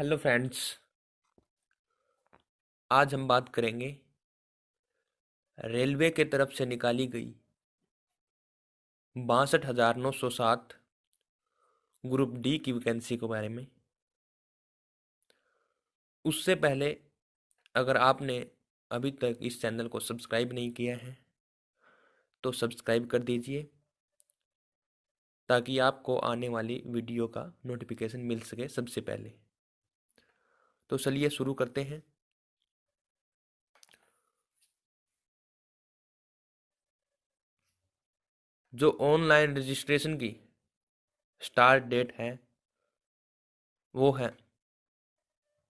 Hello friends. आज हम बात करेंगे रेलवे के तरफ से निकाली गई 62,907 ग्रुप डी की वैकेंसी के बारे में। उससे पहले अगर आपने अभी तक इस चैनल को सब्सक्राइब नहीं किया है तो सब्सक्राइब कर दीजिए ताकि आपको आने वाली वीडियो का नोटिफिकेशन मिल सके सबसे पहले। तो चलिए शुरू करते हैं। जो ऑनलाइन रजिस्ट्रेशन की स्टार्ट डेट है वो है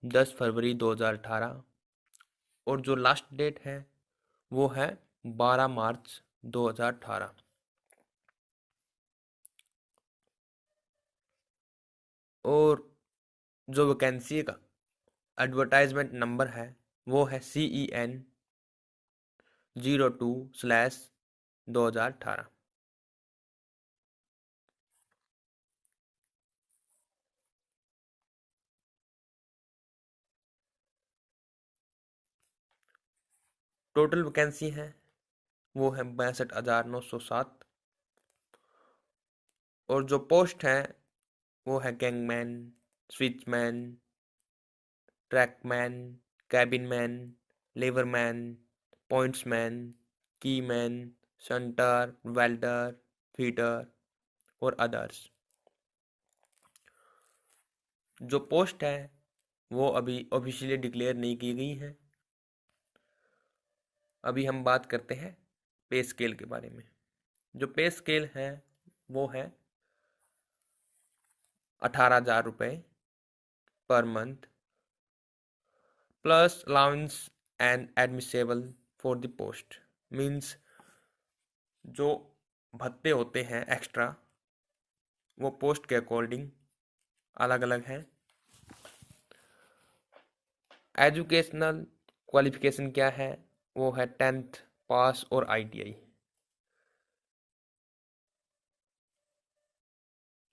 10 फरवरी 2018 और जो लास्ट डेट है वो है 12 मार्च 2018। और जो वैकेंसी का एडवर्टाइजमेंट नंबर है वो है CEN 02/2018। टोटल वैकेंसी है वो है 62,907 और जो पोस्ट है वो है gangman, switchman, trackman, cabinman, leverman, pointsman, keyman, shunter, welder, fitter और अदर्स। जो पोस्ट है वो अभी ऑफिशियली डिक्लेयर नहीं की गई है। अभी हम बात करते हैं पे स्केल के बारे में। जो पे स्केल है वो है 18,000 रुपये per month plus allowance and admissible for the post. Means जो भत्ते होते हैं एक्स्ट्रा वो पोस्ट के अकॉर्डिंग अलग अलग हैं। एजुकेशनल क्वालिफिकेशन क्या है वो है 10th पास और ITI।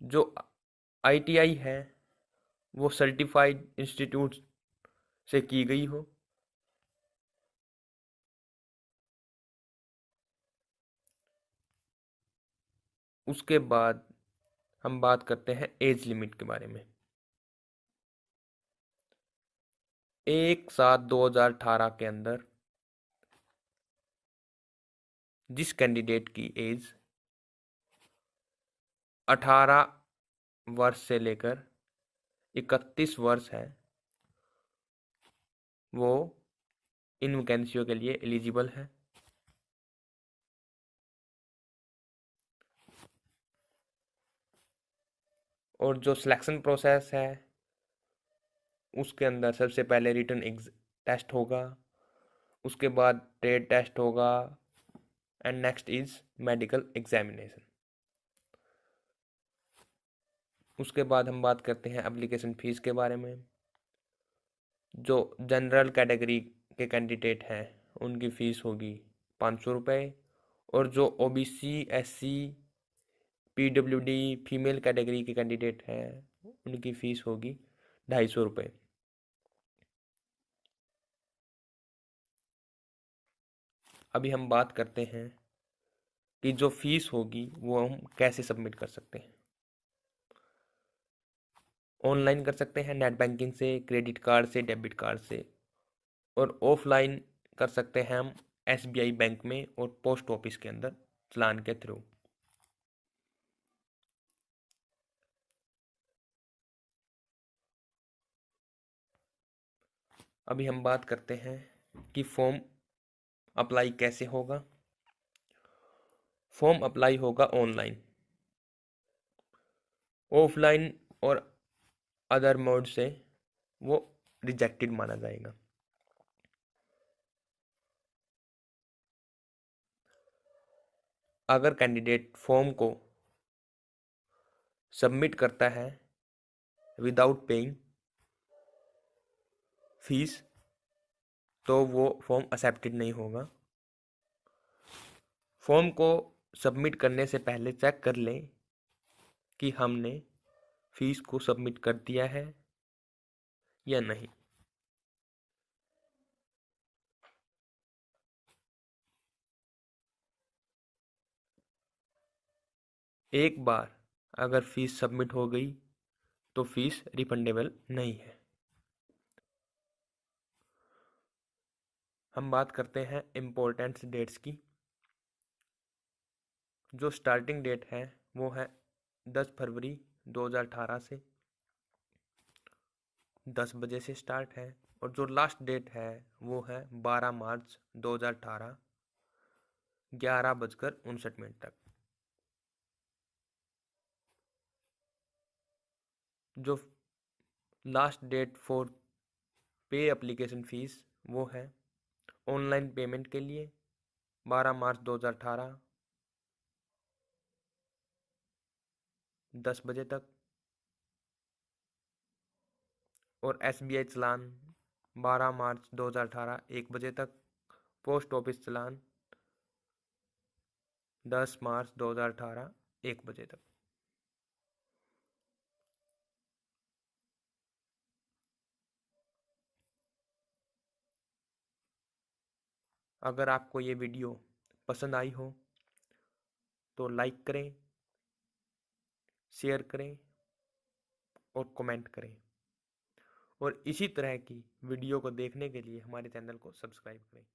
जो ITI है वो सर्टिफाइड इंस्टीट्यूट से की गई हो। उसके बाद हम बात करते हैं एज लिमिट के बारे में। 1/7/2018 के अंदर जिस कैंडिडेट की एज 18 वर्ष से लेकर 31 वर्ष है वो इन वैकेंसियों के लिए एलिजिबल है। और जो सिलेक्शन प्रोसेस है उसके अंदर सबसे पहले रिटन टेस्ट होगा, उसके बाद ट्रेड टेस्ट होगा and next is medical examination. उसके बाद हम बात करते हैं एप्लीकेशन फीस के बारे में। जो जनरल कैटेगरी के कैंडिडेट हैं उनकी फ़ीस होगी 500 रुपये और जो OBC SC PWD female category के कैंडिडेट हैं उनकी फ़ीस होगी 250 रुपये। अभी हम बात करते हैं कि जो फीस होगी वो हम कैसे सबमिट कर सकते हैं। ऑनलाइन कर सकते हैं नेट बैंकिंग से, क्रेडिट कार्ड से, डेबिट कार्ड से, और ऑफलाइन कर सकते हैं हम SBI बैंक में और पोस्ट ऑफिस के अंदर चालान के थ्रू। अभी हम बात करते हैं कि फॉर्म अप्लाई कैसे होगा। फॉर्म अप्लाई होगा ऑनलाइन, ऑफलाइन और अदर मोड से वो रिजेक्टेड माना जाएगा। अगर कैंडिडेट फॉर्म को सबमिट करता है विदाउट पेइंग फीस तो वो फॉर्म एक्सेप्टेड नहीं होगा। फॉर्म को सबमिट करने से पहले चेक कर लें कि हमने फीस को सबमिट कर दिया है या नहीं। एक बार अगर फीस सबमिट हो गई तो फीस रिफंडेबल नहीं है। हम बात करते हैं इम्पोर्टेंट डेट्स की। जो स्टार्टिंग डेट है वो है 10 फरवरी 2018 से 10 बजे से स्टार्ट है, और जो लास्ट डेट है वो है 12 मार्च 2018 11:59 तक। जो last date for pay application fees वो है ऑनलाइन पेमेंट के लिए 12 मार्च 2018 10 बजे तक, और SBI चालान 12 मार्च 2018 1 बजे तक, पोस्ट ऑफिस चालान 10 मार्च 2018 1 बजे तक। अगर आपको ये वीडियो पसंद आई हो तो लाइक करें, शेयर करें और कमेंट करें, और इसी तरह की वीडियो को देखने के लिए हमारे चैनल को सब्सक्राइब करें।